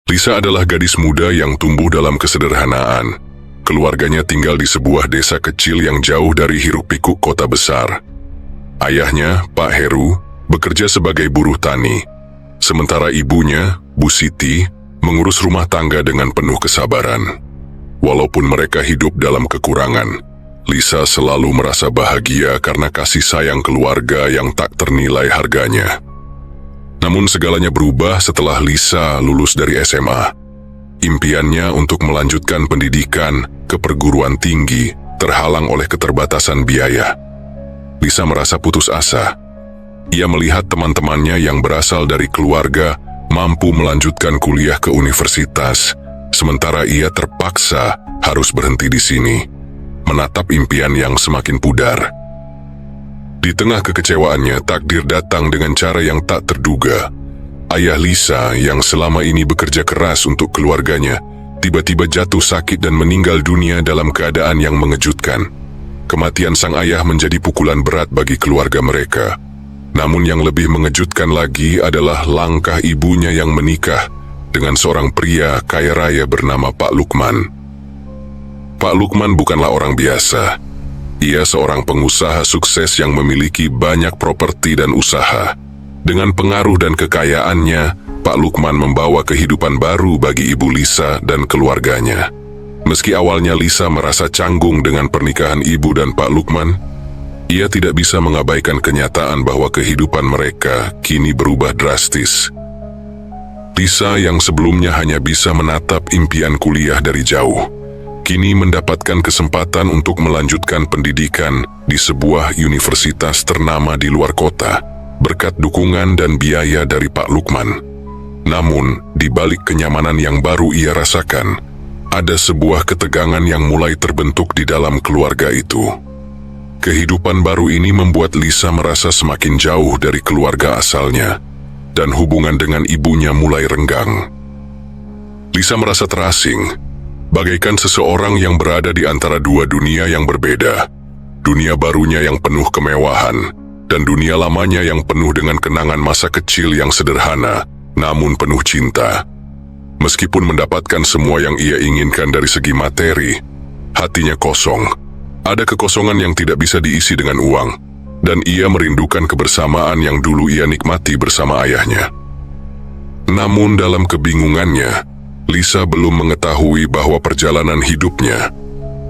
Lisa adalah gadis muda yang tumbuh dalam kesederhanaan. Keluarganya tinggal di sebuah desa kecil yang jauh dari hiruk-pikuk kota besar. Ayahnya, Pak Heru, bekerja sebagai buruh tani. Sementara ibunya, Bu Siti, mengurus rumah tangga dengan penuh kesabaran. Walaupun mereka hidup dalam kekurangan, Lisa selalu merasa bahagia karena kasih sayang keluarga yang tak ternilai harganya. Namun segalanya berubah setelah Lisa lulus dari SMA. Impiannya untuk melanjutkan pendidikan ke perguruan tinggi terhalang oleh keterbatasan biaya. Lisa merasa putus asa. Ia melihat teman-temannya yang berasal dari keluarga mampu melanjutkan kuliah ke universitas, sementara ia terpaksa harus berhenti di sini, menatap impian yang semakin pudar. Di tengah kekecewaannya, takdir datang dengan cara yang tak terduga. Ayah Lisa yang selama ini bekerja keras untuk keluarganya, tiba-tiba jatuh sakit dan meninggal dunia dalam keadaan yang mengejutkan. Kematian sang ayah menjadi pukulan berat bagi keluarga mereka. Namun yang lebih mengejutkan lagi adalah langkah ibunya yang menikah dengan seorang pria kaya raya bernama Pak Lukman. Pak Lukman bukanlah orang biasa. Ia seorang pengusaha sukses yang memiliki banyak properti dan usaha. Dengan pengaruh dan kekayaannya, Pak Lukman membawa kehidupan baru bagi Ibu Lisa dan keluarganya. Meski awalnya Lisa merasa canggung dengan pernikahan ibu dan Pak Lukman, ia tidak bisa mengabaikan kenyataan bahwa kehidupan mereka kini berubah drastis. Lisa yang sebelumnya hanya bisa menatap impian kuliah dari jauh, kini mendapatkan kesempatan untuk melanjutkan pendidikan di sebuah universitas ternama di luar kota, berkat dukungan dan biaya dari Pak Lukman. Namun, di balik kenyamanan yang baru ia rasakan, ada sebuah ketegangan yang mulai terbentuk di dalam keluarga itu. Kehidupan baru ini membuat Lisa merasa semakin jauh dari keluarga asalnya, dan hubungan dengan ibunya mulai renggang. Lisa merasa terasing, bagaikan seseorang yang berada di antara dua dunia yang berbeda. Dunia barunya yang penuh kemewahan, dan dunia lamanya yang penuh dengan kenangan masa kecil yang sederhana, namun penuh cinta. Meskipun mendapatkan semua yang ia inginkan dari segi materi, hatinya kosong. Ada kekosongan yang tidak bisa diisi dengan uang, dan ia merindukan kebersamaan yang dulu ia nikmati bersama ayahnya. Namun dalam kebingungannya, Lisa belum mengetahui bahwa perjalanan hidupnya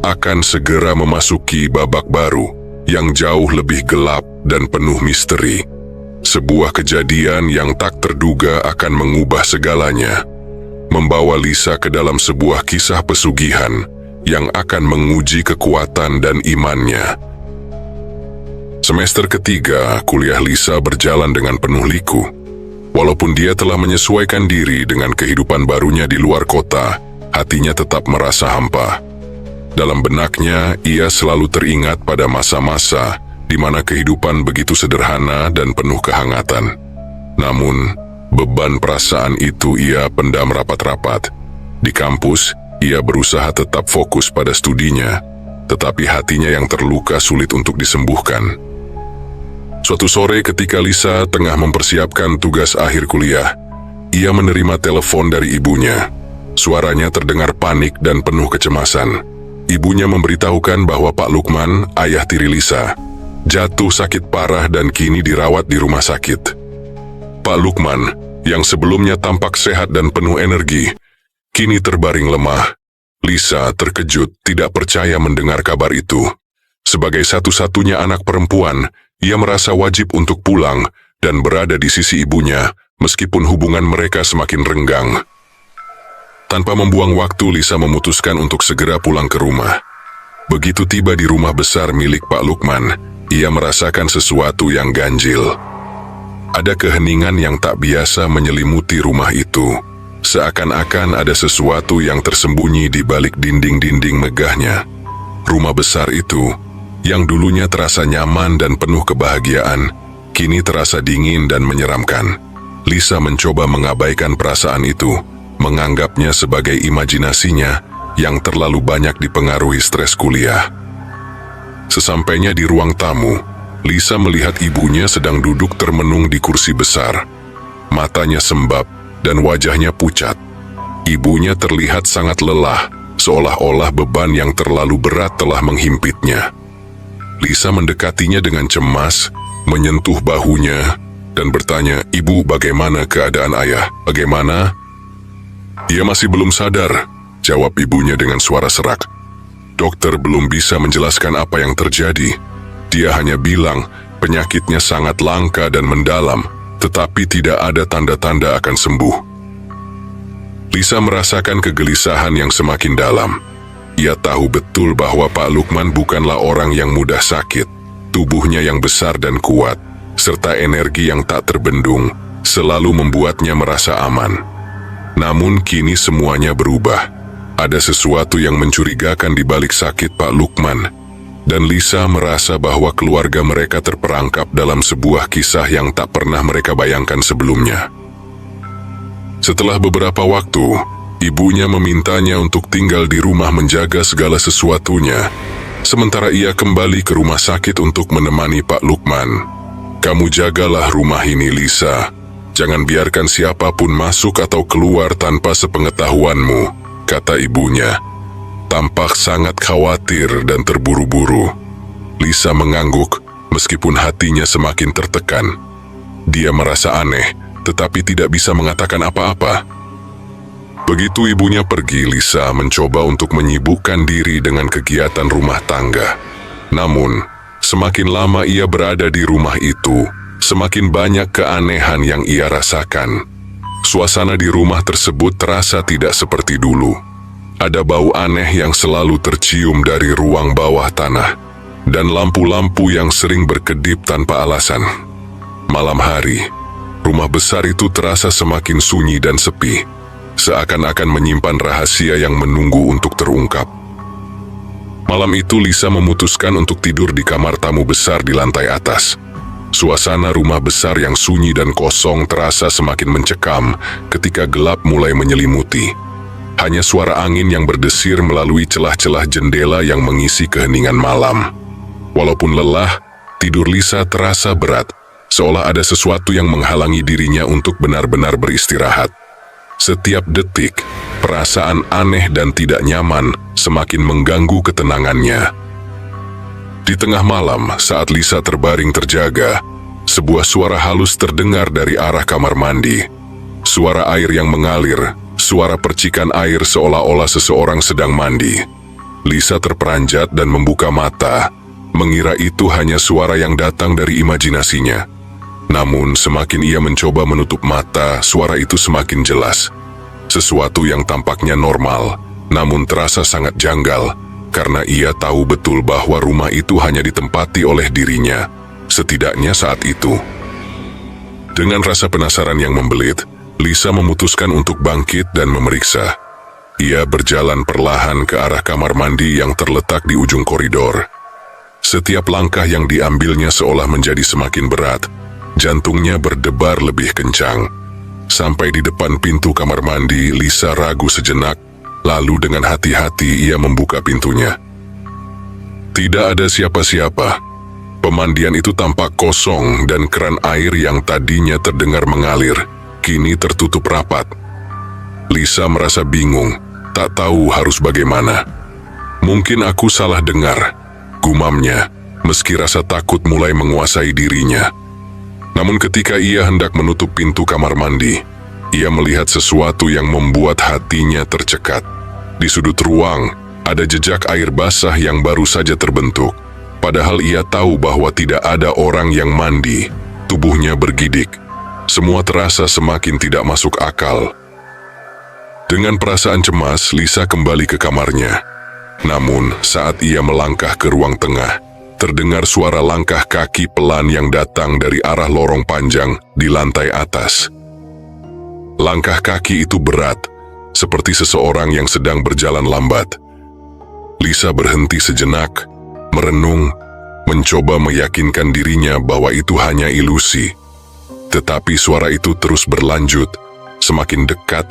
akan segera memasuki babak baru yang jauh lebih gelap dan penuh misteri. Sebuah kejadian yang tak terduga akan mengubah segalanya, membawa Lisa ke dalam sebuah kisah pesugihan yang akan menguji kekuatan dan imannya. Semester ketiga, kuliah Lisa berjalan dengan penuh liku. Walaupun dia telah menyesuaikan diri dengan kehidupan barunya di luar kota, hatinya tetap merasa hampa. Dalam benaknya, ia selalu teringat pada masa-masa di mana kehidupan begitu sederhana dan penuh kehangatan. Namun, beban perasaan itu ia pendam rapat-rapat. Di kampus, ia berusaha tetap fokus pada studinya, tetapi hatinya yang terluka sulit untuk disembuhkan. Suatu sore ketika Lisa tengah mempersiapkan tugas akhir kuliah, ia menerima telepon dari ibunya. Suaranya terdengar panik dan penuh kecemasan. Ibunya memberitahukan bahwa Pak Lukman, ayah tiri Lisa, jatuh sakit parah dan kini dirawat di rumah sakit. Pak Lukman, yang sebelumnya tampak sehat dan penuh energi, kini terbaring lemah. Lisa terkejut, tidak percaya mendengar kabar itu. Sebagai satu-satunya anak perempuan, ia merasa wajib untuk pulang dan berada di sisi ibunya, meskipun hubungan mereka semakin renggang. Tanpa membuang waktu, Lisa memutuskan untuk segera pulang ke rumah. Begitu tiba di rumah besar milik Pak Lukman, ia merasakan sesuatu yang ganjil. Ada keheningan yang tak biasa menyelimuti rumah itu. Seakan-akan ada sesuatu yang tersembunyi di balik dinding-dinding megahnya. Rumah besar itu, yang dulunya terasa nyaman dan penuh kebahagiaan, kini terasa dingin dan menyeramkan. Lisa mencoba mengabaikan perasaan itu, menganggapnya sebagai imajinasinya yang terlalu banyak dipengaruhi stres kuliah. Sesampainya di ruang tamu, Lisa melihat ibunya sedang duduk termenung di kursi besar. Matanya sembab dan wajahnya pucat. Ibunya terlihat sangat lelah, seolah-olah beban yang terlalu berat telah menghimpitnya. Lisa mendekatinya dengan cemas, menyentuh bahunya, dan bertanya, "Ibu, bagaimana keadaan ayah? Bagaimana?" "Ia masih belum sadar," jawab ibunya dengan suara serak. "Dokter belum bisa menjelaskan apa yang terjadi. Dia hanya bilang penyakitnya sangat langka dan mendalam, tetapi tidak ada tanda-tanda akan sembuh." Lisa merasakan kegelisahan yang semakin dalam. Ia tahu betul bahwa Pak Lukman bukanlah orang yang mudah sakit. Tubuhnya yang besar dan kuat, serta energi yang tak terbendung, selalu membuatnya merasa aman. Namun kini semuanya berubah. Ada sesuatu yang mencurigakan di balik sakit Pak Lukman, dan Lisa merasa bahwa keluarga mereka terperangkap dalam sebuah kisah yang tak pernah mereka bayangkan sebelumnya. Setelah beberapa waktu, ibunya memintanya untuk tinggal di rumah menjaga segala sesuatunya, sementara ia kembali ke rumah sakit untuk menemani Pak Lukman. "Kamu jagalah rumah ini, Lisa. Jangan biarkan siapapun masuk atau keluar tanpa sepengetahuanmu," kata ibunya. Tampak sangat khawatir dan terburu-buru. Lisa mengangguk, meskipun hatinya semakin tertekan. Dia merasa aneh, tetapi tidak bisa mengatakan apa-apa. Begitu ibunya pergi, Lisa mencoba untuk menyibukkan diri dengan kegiatan rumah tangga. Namun, semakin lama ia berada di rumah itu, semakin banyak keanehan yang ia rasakan. Suasana di rumah tersebut terasa tidak seperti dulu. Ada bau aneh yang selalu tercium dari ruang bawah tanah, dan lampu-lampu yang sering berkedip tanpa alasan. Malam hari, rumah besar itu terasa semakin sunyi dan sepi, seakan-akan menyimpan rahasia yang menunggu untuk terungkap. Malam itu Lisa memutuskan untuk tidur di kamar tamu besar di lantai atas. Suasana rumah besar yang sunyi dan kosong terasa semakin mencekam ketika gelap mulai menyelimuti. Hanya suara angin yang berdesir melalui celah-celah jendela yang mengisi keheningan malam. Walaupun lelah, tidur Lisa terasa berat, seolah ada sesuatu yang menghalangi dirinya untuk benar-benar beristirahat. Setiap detik, perasaan aneh dan tidak nyaman semakin mengganggu ketenangannya. Di tengah malam, saat Lisa terbaring terjaga, sebuah suara halus terdengar dari arah kamar mandi. Suara air yang mengalir, suara percikan air seolah-olah seseorang sedang mandi. Lisa terperanjat dan membuka mata, mengira itu hanya suara yang datang dari imajinasinya. Namun, semakin ia mencoba menutup mata, suara itu semakin jelas. Sesuatu yang tampaknya normal, namun terasa sangat janggal, karena ia tahu betul bahwa rumah itu hanya ditempati oleh dirinya, setidaknya saat itu. Dengan rasa penasaran yang membelit, Lisa memutuskan untuk bangkit dan memeriksa. Ia berjalan perlahan ke arah kamar mandi yang terletak di ujung koridor. Setiap langkah yang diambilnya seolah menjadi semakin berat. Jantungnya berdebar lebih kencang. Sampai di depan pintu kamar mandi, Lisa ragu sejenak, lalu dengan hati-hati ia membuka pintunya. Tidak ada siapa-siapa. Pemandian itu tampak kosong dan keran air yang tadinya terdengar mengalir, kini tertutup rapat. Lisa merasa bingung, tak tahu harus bagaimana. "Mungkin aku salah dengar," gumamnya, meski rasa takut mulai menguasai dirinya. Namun ketika ia hendak menutup pintu kamar mandi, ia melihat sesuatu yang membuat hatinya tercekat. Di sudut ruang, ada jejak air basah yang baru saja terbentuk. Padahal ia tahu bahwa tidak ada orang yang mandi. Tubuhnya bergidik. Semua terasa semakin tidak masuk akal. Dengan perasaan cemas, Lisa kembali ke kamarnya. Namun, saat ia melangkah ke ruang tengah, terdengar suara langkah kaki pelan yang datang dari arah lorong panjang di lantai atas. Langkah kaki itu berat, seperti seseorang yang sedang berjalan lambat. Lisa berhenti sejenak, merenung, mencoba meyakinkan dirinya bahwa itu hanya ilusi. Tetapi suara itu terus berlanjut, semakin dekat,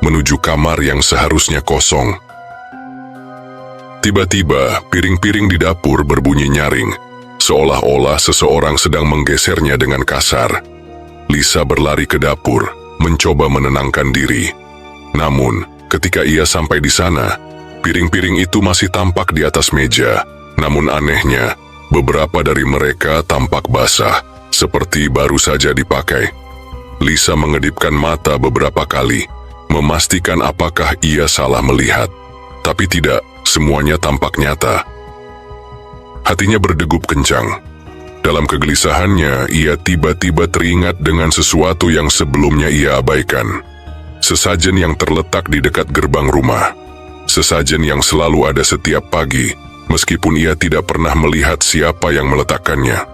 menuju kamar yang seharusnya kosong. Tiba-tiba, piring-piring di dapur berbunyi nyaring, seolah-olah seseorang sedang menggesernya dengan kasar. Lisa berlari ke dapur, mencoba menenangkan diri. Namun, Ketika ia sampai di sana, piring-piring itu masih tampak di atas meja. Namun anehnya, beberapa dari mereka tampak basah, seperti baru saja dipakai. Lisa mengedipkan mata beberapa kali, memastikan apakah ia salah melihat. Tapi tidak, semuanya tampak nyata. Hatinya berdegup kencang. Dalam kegelisahannya, ia tiba-tiba teringat dengan sesuatu yang sebelumnya ia abaikan. Sesajen yang terletak di dekat gerbang rumah. Sesajen yang selalu ada setiap pagi, meskipun ia tidak pernah melihat siapa yang meletakkannya.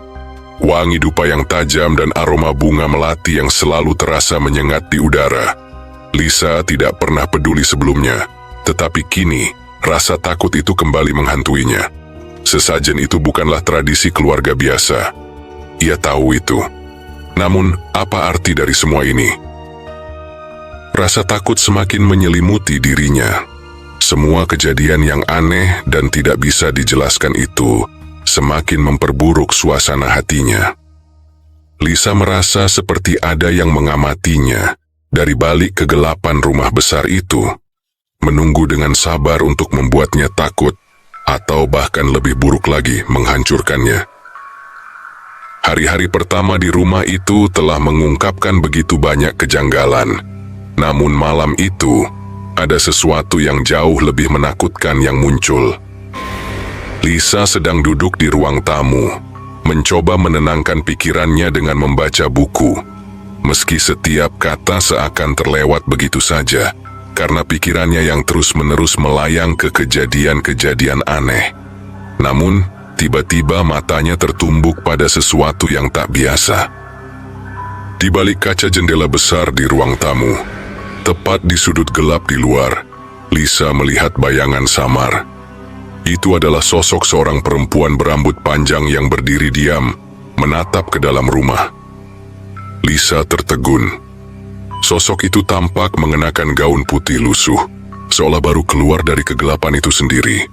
Wangi dupa yang tajam dan aroma bunga melati yang selalu terasa menyengat di udara. Lisa tidak pernah peduli sebelumnya, tetapi kini rasa takut itu kembali menghantuinya. Sesajen itu bukanlah tradisi keluarga biasa. Ia tahu itu. Namun, apa arti dari semua ini? Rasa takut semakin menyelimuti dirinya. Semua kejadian yang aneh dan tidak bisa dijelaskan itu semakin memperburuk suasana hatinya. Lisa merasa seperti ada yang mengamatinya dari balik kegelapan rumah besar itu, menunggu dengan sabar untuk membuatnya takut, atau bahkan lebih buruk lagi, menghancurkannya. Hari-hari pertama di rumah itu telah mengungkapkan begitu banyak kejanggalan. Namun malam itu, ada sesuatu yang jauh lebih menakutkan yang muncul. Lisa sedang duduk di ruang tamu, mencoba menenangkan pikirannya dengan membaca buku. Meski setiap kata seakan terlewat begitu saja, karena pikirannya yang terus-menerus melayang ke kejadian-kejadian aneh. Namun, tiba-tiba matanya tertumbuk pada sesuatu yang tak biasa. Di balik kaca jendela besar di ruang tamu, tepat di sudut gelap di luar, Lisa melihat bayangan samar. Itu adalah sosok seorang perempuan berambut panjang yang berdiri diam, menatap ke dalam rumah. Lisa tertegun. Sosok itu tampak mengenakan gaun putih lusuh, seolah baru keluar dari kegelapan itu sendiri.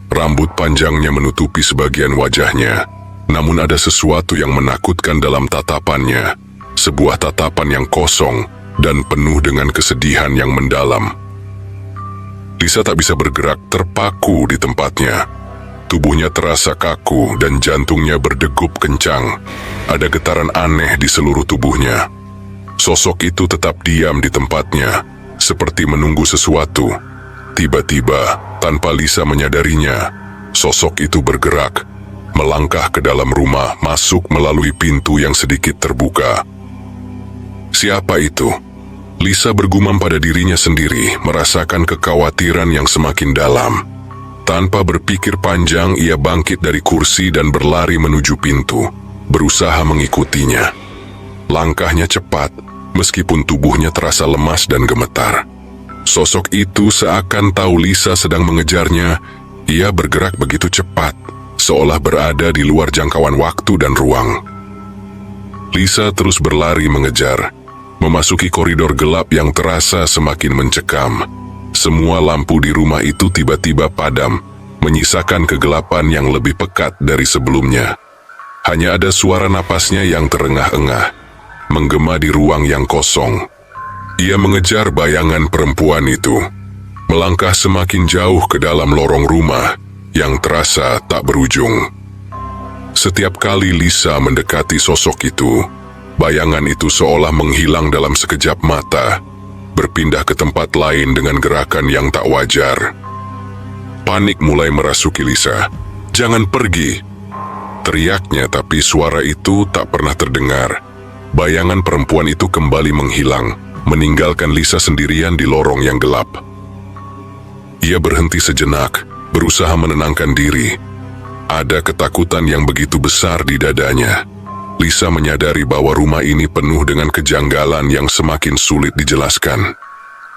Rambut panjangnya menutupi sebagian wajahnya, namun ada sesuatu yang menakutkan dalam tatapannya, sebuah tatapan yang kosong dan penuh dengan kesedihan yang mendalam. Lisa tak bisa bergerak, terpaku di tempatnya. Tubuhnya terasa kaku dan jantungnya berdegup kencang. Ada getaran aneh di seluruh tubuhnya. Sosok itu tetap diam di tempatnya, seperti menunggu sesuatu. Tiba-tiba, tanpa Lisa menyadarinya, sosok itu bergerak, melangkah ke dalam rumah, masuk melalui pintu yang sedikit terbuka. Siapa itu? Lisa bergumam pada dirinya sendiri, merasakan kekhawatiran yang semakin dalam. Tanpa berpikir panjang, ia bangkit dari kursi dan berlari menuju pintu, berusaha mengikutinya. Langkahnya cepat, meskipun tubuhnya terasa lemas dan gemetar. Sosok itu seakan tahu Lisa sedang mengejarnya. Ia bergerak begitu cepat, seolah berada di luar jangkauan waktu dan ruang. Lisa terus berlari mengejar, memasuki koridor gelap yang terasa semakin mencekam. Semua lampu di rumah itu tiba-tiba padam, menyisakan kegelapan yang lebih pekat dari sebelumnya. Hanya ada suara napasnya yang terengah-engah, menggema di ruang yang kosong. Ia mengejar bayangan perempuan itu, melangkah semakin jauh ke dalam lorong rumah yang terasa tak berujung. Setiap kali Lisa mendekati sosok itu, bayangan itu seolah menghilang dalam sekejap mata, berpindah ke tempat lain dengan gerakan yang tak wajar. Panik mulai merasuki Lisa. "Jangan pergi!" teriaknya, tapi suara itu tak pernah terdengar. Bayangan perempuan itu kembali menghilang, meninggalkan Lisa sendirian di lorong yang gelap. Ia berhenti sejenak, berusaha menenangkan diri. Ada ketakutan yang begitu besar di dadanya. Lisa menyadari bahwa rumah ini penuh dengan kejanggalan yang semakin sulit dijelaskan.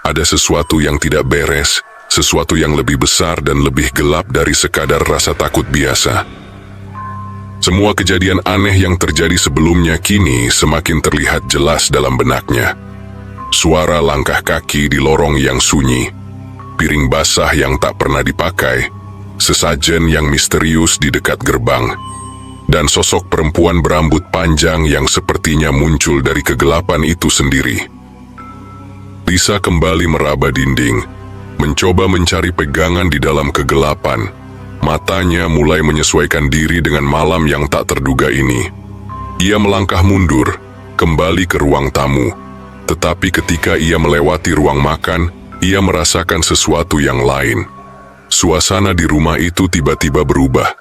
Ada sesuatu yang tidak beres, sesuatu yang lebih besar dan lebih gelap dari sekadar rasa takut biasa. Semua kejadian aneh yang terjadi sebelumnya kini semakin terlihat jelas dalam benaknya. Suara langkah kaki di lorong yang sunyi, piring basah yang tak pernah dipakai, sesajen yang misterius di dekat gerbang, dan sosok perempuan berambut panjang yang sepertinya muncul dari kegelapan itu sendiri. Lisa kembali meraba dinding, mencoba mencari pegangan di dalam kegelapan. Matanya mulai menyesuaikan diri dengan malam yang tak terduga ini. Ia melangkah mundur, kembali ke ruang tamu. Tetapi ketika ia melewati ruang makan, ia merasakan sesuatu yang lain. Suasana di rumah itu tiba-tiba berubah.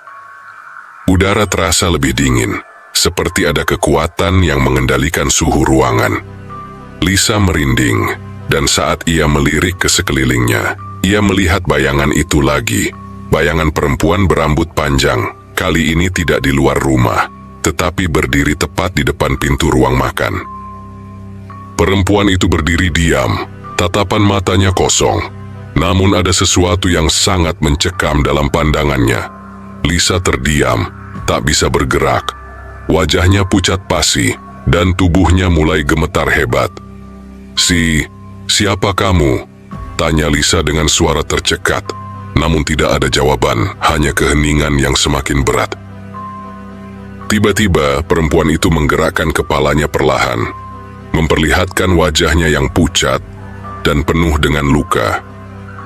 Udara terasa lebih dingin, seperti ada kekuatan yang mengendalikan suhu ruangan. Lisa merinding, dan saat ia melirik ke sekelilingnya, ia melihat bayangan itu lagi. Bayangan perempuan berambut panjang, kali ini tidak di luar rumah, tetapi berdiri tepat di depan pintu ruang makan. Perempuan itu berdiri diam, tatapan matanya kosong. Namun ada sesuatu yang sangat mencekam dalam pandangannya. Lisa terdiam, tak bisa bergerak. Wajahnya pucat pasi, dan tubuhnya mulai gemetar hebat. Siapa kamu?" tanya Lisa dengan suara tercekat. Namun tidak ada jawaban, hanya keheningan yang semakin berat. Tiba-tiba perempuan itu menggerakkan kepalanya perlahan, memperlihatkan wajahnya yang pucat dan penuh dengan luka.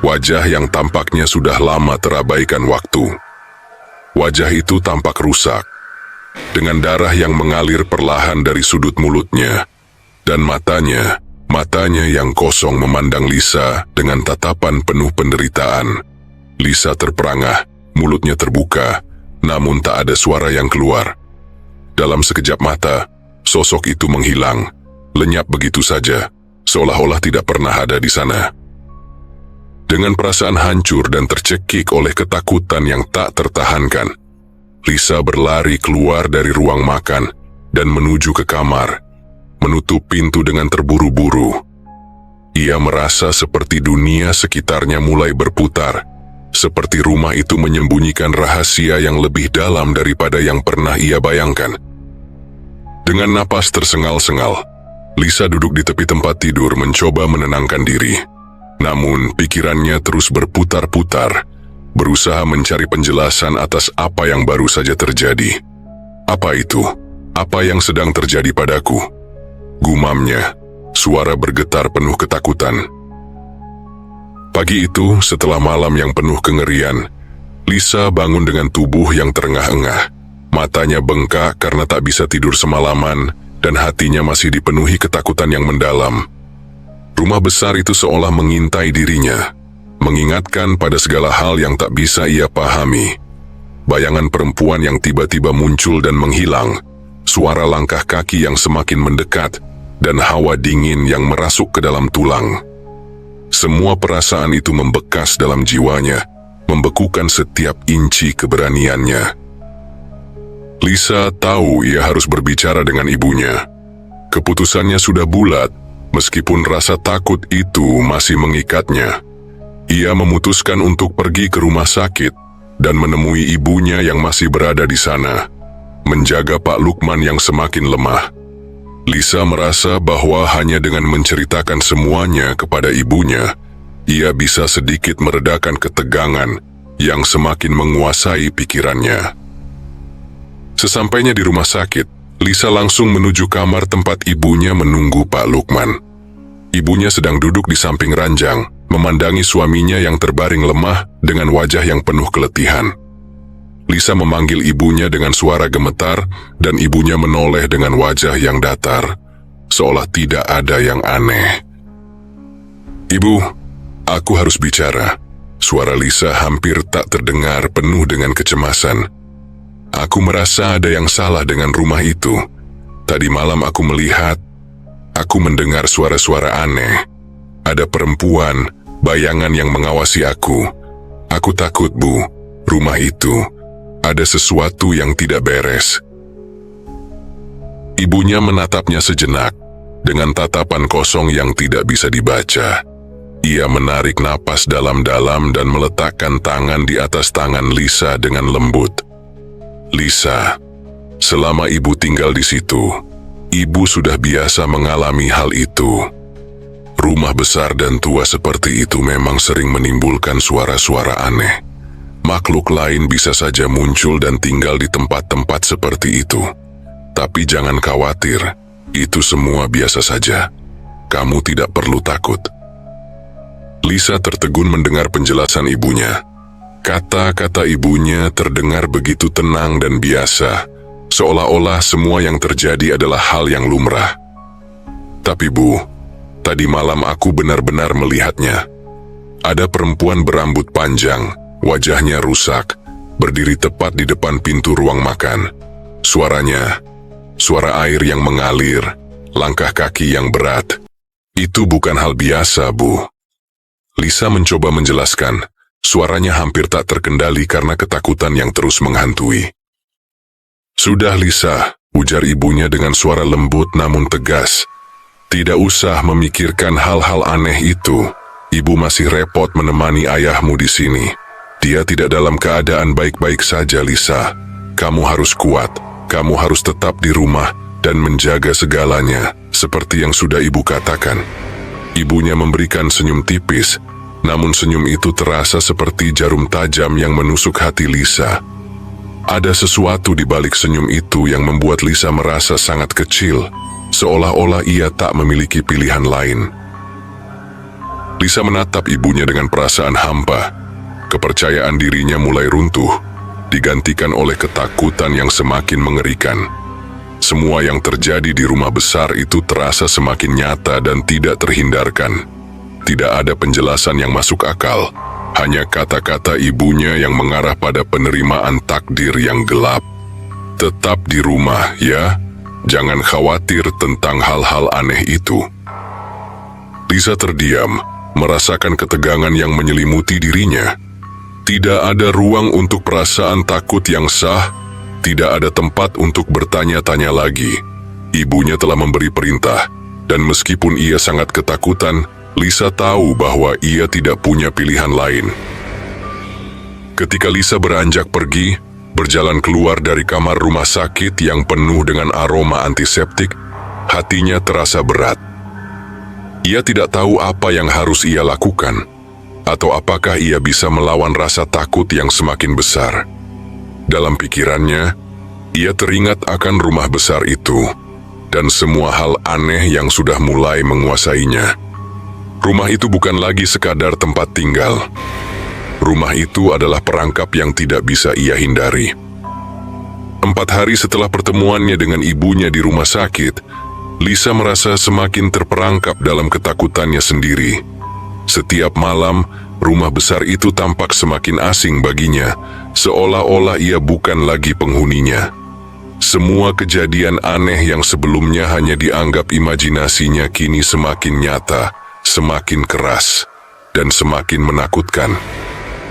Wajah yang tampaknya sudah lama terabaikan waktu. Wajah itu tampak rusak, dengan darah yang mengalir perlahan dari sudut mulutnya, dan matanya yang kosong memandang Lisa dengan tatapan penuh penderitaan. Lisa terperangah, mulutnya terbuka, namun tak ada suara yang keluar. Dalam sekejap mata, sosok itu menghilang, lenyap begitu saja, seolah-olah tidak pernah ada di sana. Dengan perasaan hancur dan tercekik oleh ketakutan yang tak tertahankan, Lisa berlari keluar dari ruang makan dan menuju ke kamar, menutup pintu dengan terburu-buru. Ia merasa seperti dunia sekitarnya mulai berputar, seperti rumah itu menyembunyikan rahasia yang lebih dalam daripada yang pernah ia bayangkan. Dengan napas tersengal-sengal, Lisa duduk di tepi tempat tidur mencoba menenangkan diri. Namun pikirannya terus berputar-putar, berusaha mencari penjelasan atas apa yang baru saja terjadi. Apa itu? Apa yang sedang terjadi padaku? Gumamnya, suara bergetar penuh ketakutan. Pagi itu, setelah malam yang penuh kengerian, Lisa bangun dengan tubuh yang terengah-engah. Matanya bengkak karena tak bisa tidur semalaman, dan hatinya masih dipenuhi ketakutan yang mendalam. Rumah besar itu seolah mengintai dirinya, mengingatkan pada segala hal yang tak bisa ia pahami. Bayangan perempuan yang tiba-tiba muncul dan menghilang, suara langkah kaki yang semakin mendekat, dan hawa dingin yang merasuk ke dalam tulang. Semua perasaan itu membekas dalam jiwanya, membekukan setiap inci keberaniannya. Lisa tahu ia harus berbicara dengan ibunya. Keputusannya sudah bulat, meskipun rasa takut itu masih mengikatnya. Ia memutuskan untuk pergi ke rumah sakit dan menemui ibunya yang masih berada di sana, menjaga Pak Lukman yang semakin lemah. Lisa merasa bahwa hanya dengan menceritakan semuanya kepada ibunya, ia bisa sedikit meredakan ketegangan yang semakin menguasai pikirannya. Sesampainya di rumah sakit, Lisa langsung menuju kamar tempat ibunya menunggu Pak Lukman. Ibunya sedang duduk di samping ranjang, memandangi suaminya yang terbaring lemah dengan wajah yang penuh keletihan. Lisa memanggil ibunya dengan suara gemetar, dan ibunya menoleh dengan wajah yang datar, seolah tidak ada yang aneh. "Ibu, aku harus bicara." Suara Lisa hampir tak terdengar, penuh dengan kecemasan. "Aku merasa ada yang salah dengan rumah itu. Tadi malam aku mendengar suara-suara aneh. Ada perempuan, bayangan yang mengawasi aku. Aku takut, Bu, rumah itu ada sesuatu yang tidak beres." Ibunya menatapnya sejenak, dengan tatapan kosong yang tidak bisa dibaca. Ia menarik napas dalam-dalam dan meletakkan tangan di atas tangan Lisa dengan lembut. "Lisa, selama ibu tinggal di situ, ibu sudah biasa mengalami hal itu. Rumah besar dan tua seperti itu memang sering menimbulkan suara-suara aneh. Makhluk lain bisa saja muncul dan tinggal di tempat-tempat seperti itu. Tapi jangan khawatir, itu semua biasa saja. Kamu tidak perlu takut." Lisa tertegun mendengar penjelasan ibunya. Kata-kata ibunya terdengar begitu tenang dan biasa, seolah-olah semua yang terjadi adalah hal yang lumrah. Tapi Bu, tadi malam aku benar-benar melihatnya. Ada perempuan berambut panjang, wajahnya rusak, berdiri tepat di depan pintu ruang makan. Suaranya, suara air yang mengalir, langkah kaki yang berat. Itu bukan hal biasa, Bu. Lisa mencoba menjelaskan, suaranya hampir tak terkendali karena ketakutan yang terus menghantui. Sudah Lisa, ujar ibunya dengan suara lembut namun tegas. Tidak usah memikirkan hal-hal aneh itu. Ibu masih repot menemani ayahmu di sini. Dia tidak dalam keadaan baik-baik saja, Lisa. Kamu harus kuat, kamu harus tetap di rumah dan menjaga segalanya, seperti yang sudah ibu katakan. Ibunya memberikan senyum tipis, namun senyum itu terasa seperti jarum tajam yang menusuk hati Lisa. Ada sesuatu di balik senyum itu yang membuat Lisa merasa sangat kecil, seolah-olah ia tak memiliki pilihan lain. Lisa menatap ibunya dengan perasaan hampa. Kepercayaan dirinya mulai runtuh, digantikan oleh ketakutan yang semakin mengerikan. Semua yang terjadi di rumah besar itu terasa semakin nyata dan tidak terhindarkan. Tidak ada penjelasan yang masuk akal, hanya kata-kata ibunya yang mengarah pada penerimaan takdir yang gelap. Tetap di rumah, ya. Jangan khawatir tentang hal-hal aneh itu. Lisa terdiam, merasakan ketegangan yang menyelimuti dirinya. Tidak ada ruang untuk perasaan takut yang sah, tidak ada tempat untuk bertanya-tanya lagi. Ibunya telah memberi perintah, dan meskipun ia sangat ketakutan, Lisa tahu bahwa ia tidak punya pilihan lain. Ketika Lisa beranjak pergi, berjalan keluar dari kamar rumah sakit yang penuh dengan aroma antiseptik, hatinya terasa berat. Ia tidak tahu apa yang harus ia lakukan, atau apakah ia bisa melawan rasa takut yang semakin besar. Dalam pikirannya, ia teringat akan rumah besar itu, dan semua hal aneh yang sudah mulai menguasainya. Rumah itu bukan lagi sekadar tempat tinggal. Rumah itu adalah perangkap yang tidak bisa ia hindari. 4 hari setelah pertemuannya dengan ibunya di rumah sakit, Lisa merasa semakin terperangkap dalam ketakutannya sendiri. Setiap malam, rumah besar itu tampak semakin asing baginya, seolah-olah ia bukan lagi penghuninya. Semua kejadian aneh yang sebelumnya hanya dianggap imajinasinya kini semakin nyata, semakin keras, dan semakin menakutkan.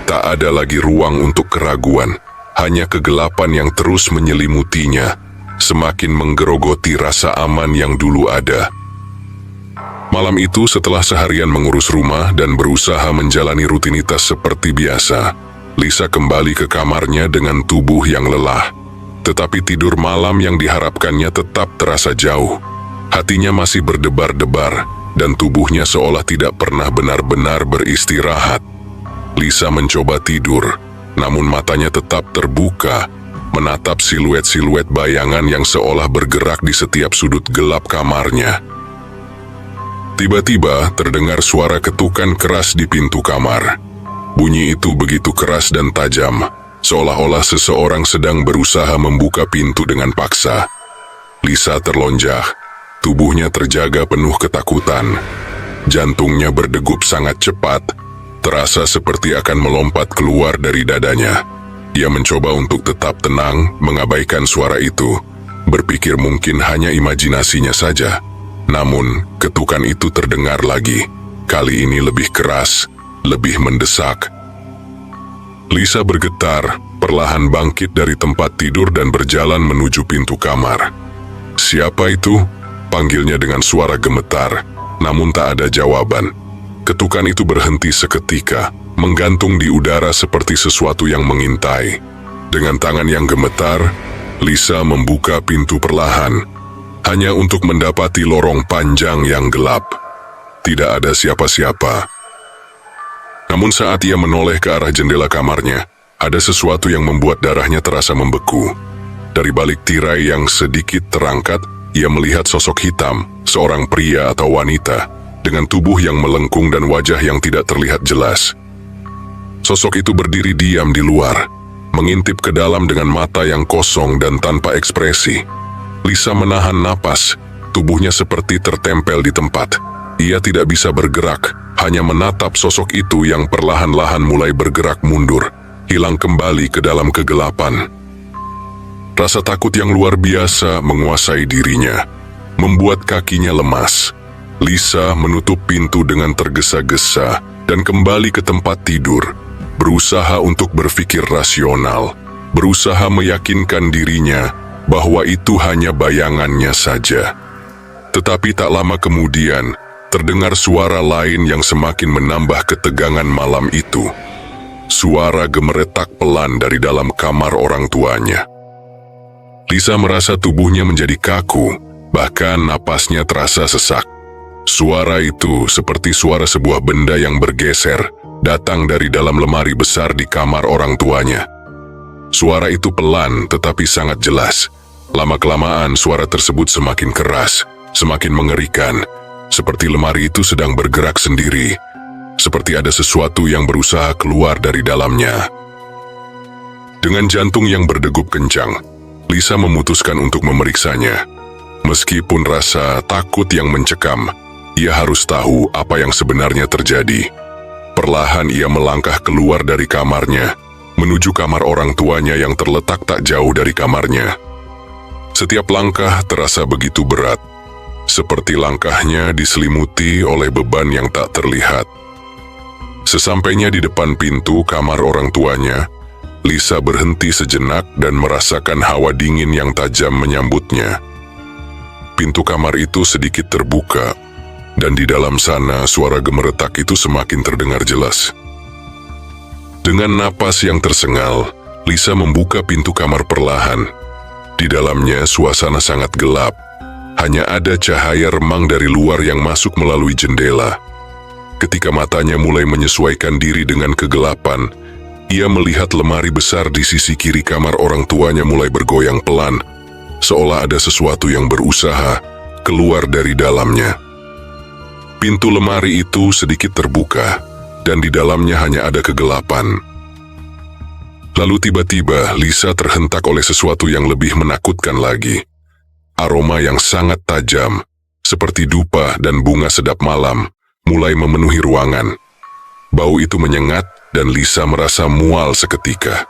Tak ada lagi ruang untuk keraguan, hanya kegelapan yang terus menyelimutinya, semakin menggerogoti rasa aman yang dulu ada. Malam itu setelah seharian mengurus rumah dan berusaha menjalani rutinitas seperti biasa, Lisa kembali ke kamarnya dengan tubuh yang lelah. Tetapi tidur malam yang diharapkannya tetap terasa jauh. Hatinya masih berdebar-debar dan tubuhnya seolah tidak pernah benar-benar beristirahat. Lisa mencoba tidur, namun matanya tetap terbuka, menatap siluet-siluet bayangan yang seolah bergerak di setiap sudut gelap kamarnya. Tiba-tiba terdengar suara ketukan keras di pintu kamar. Bunyi itu begitu keras dan tajam, seolah-olah seseorang sedang berusaha membuka pintu dengan paksa. Lisa terlonjak, tubuhnya terjaga penuh ketakutan. Jantungnya berdegup sangat cepat, terasa seperti akan melompat keluar dari dadanya. Ia mencoba untuk tetap tenang, mengabaikan suara itu, berpikir mungkin hanya imajinasinya saja. Namun, ketukan itu terdengar lagi, kali ini lebih keras, lebih mendesak. Lisa bergetar, perlahan bangkit dari tempat tidur dan berjalan menuju pintu kamar. "Siapa itu?" panggilnya dengan suara gemetar, namun tak ada jawaban. Ketukan itu berhenti seketika, menggantung di udara seperti sesuatu yang mengintai. Dengan tangan yang gemetar, Lisa membuka pintu perlahan, hanya untuk mendapati lorong panjang yang gelap. Tidak ada siapa-siapa. Namun saat ia menoleh ke arah jendela kamarnya, ada sesuatu yang membuat darahnya terasa membeku. Dari balik tirai yang sedikit terangkat, ia melihat sosok hitam, seorang pria atau wanita. dengan tubuh yang melengkung dan wajah yang tidak terlihat jelas. Sosok itu berdiri diam di luar, mengintip ke dalam dengan mata yang kosong dan tanpa ekspresi. Lisa menahan napas, tubuhnya seperti tertempel di tempat. Ia tidak bisa bergerak, hanya menatap sosok itu yang perlahan-lahan mulai bergerak mundur, hilang kembali ke dalam kegelapan. Rasa takut yang luar biasa menguasai dirinya, membuat kakinya lemas. Lisa menutup pintu dengan tergesa-gesa dan kembali ke tempat tidur, berusaha untuk berpikir rasional, berusaha meyakinkan dirinya bahwa itu hanya bayangannya saja. Tetapi tak lama kemudian, terdengar suara lain yang semakin menambah ketegangan malam itu. Suara gemeretak pelan dari dalam kamar orang tuanya. Lisa merasa tubuhnya menjadi kaku, bahkan napasnya terasa sesak. Suara itu seperti suara sebuah benda yang bergeser, datang dari dalam lemari besar di kamar orang tuanya. Suara itu pelan tetapi sangat jelas. Lama-kelamaan suara tersebut semakin keras, semakin mengerikan, seperti lemari itu sedang bergerak sendiri, seperti ada sesuatu yang berusaha keluar dari dalamnya. Dengan jantung yang berdegup kencang, Lisa memutuskan untuk memeriksanya. Meskipun rasa takut yang mencekam, ia harus tahu apa yang sebenarnya terjadi. Perlahan ia melangkah keluar dari kamarnya, menuju kamar orang tuanya yang terletak tak jauh dari kamarnya. Setiap langkah terasa begitu berat, seperti langkahnya diselimuti oleh beban yang tak terlihat. Sesampainya di depan pintu kamar orang tuanya, Lisa berhenti sejenak dan merasakan hawa dingin yang tajam menyambutnya. Pintu kamar itu sedikit terbuka, dan di dalam sana suara gemeretak itu semakin terdengar jelas. Dengan napas yang tersengal, Lisa membuka pintu kamar perlahan. Di dalamnya suasana sangat gelap, hanya ada cahaya remang dari luar yang masuk melalui jendela. Ketika matanya mulai menyesuaikan diri dengan kegelapan, ia melihat lemari besar di sisi kiri kamar orang tuanya mulai bergoyang pelan, seolah ada sesuatu yang berusaha keluar dari dalamnya. Pintu lemari itu sedikit terbuka, dan di dalamnya hanya ada kegelapan. Lalu tiba-tiba Lisa terhentak oleh sesuatu yang lebih menakutkan lagi. Aroma yang sangat tajam, seperti dupa dan bunga sedap malam, mulai memenuhi ruangan. Bau itu menyengat, dan Lisa merasa mual seketika.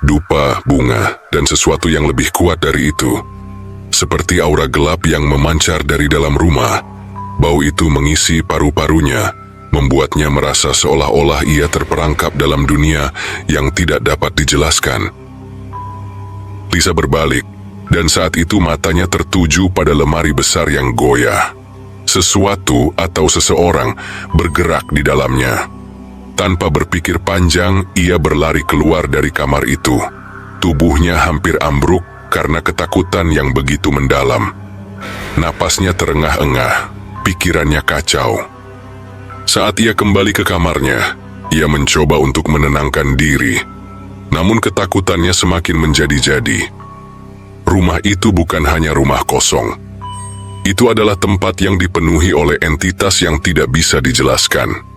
Dupa, bunga, dan sesuatu yang lebih kuat dari itu. Seperti aura gelap yang memancar dari dalam rumah, bau itu mengisi paru-parunya, membuatnya merasa seolah-olah ia terperangkap dalam dunia yang tidak dapat dijelaskan. Lisa berbalik, dan saat itu matanya tertuju pada lemari besar yang goyah. Sesuatu atau seseorang bergerak di dalamnya. Tanpa berpikir panjang, ia berlari keluar dari kamar itu. Tubuhnya hampir ambruk karena ketakutan yang begitu mendalam. Napasnya terengah-engah, pikirannya kacau. Saat ia kembali ke kamarnya, ia mencoba untuk menenangkan diri. Namun ketakutannya semakin menjadi-jadi. Rumah itu bukan hanya rumah kosong. Itu adalah tempat yang dipenuhi oleh entitas yang tidak bisa dijelaskan.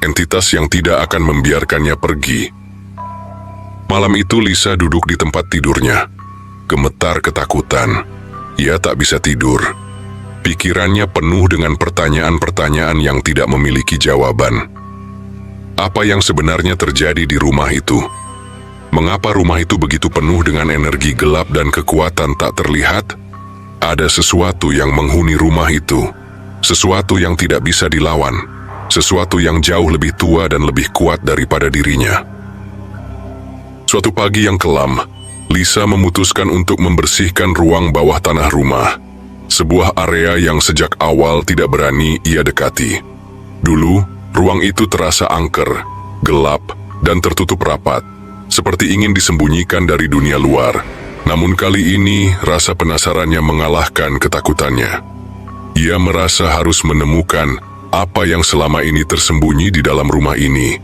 Entitas yang tidak akan membiarkannya pergi. Malam itu Lisa duduk di tempat tidurnya, gemetar ketakutan. Ia tak bisa tidur. Pikirannya penuh dengan pertanyaan-pertanyaan yang tidak memiliki jawaban. Apa yang sebenarnya terjadi di rumah itu? Mengapa rumah itu begitu penuh dengan energi gelap dan kekuatan tak terlihat? Ada sesuatu yang menghuni rumah itu, sesuatu yang tidak bisa dilawan. Sesuatu yang jauh lebih tua dan lebih kuat daripada dirinya. Suatu pagi yang kelam, Lisa memutuskan untuk membersihkan ruang bawah tanah rumah. Sebuah area yang sejak awal tidak berani ia dekati. Dulu, ruang itu terasa angker, gelap, dan tertutup rapat, seperti ingin disembunyikan dari dunia luar. Namun kali ini, rasa penasarannya mengalahkan ketakutannya. Ia merasa harus menemukan apa yang selama ini tersembunyi di dalam rumah ini?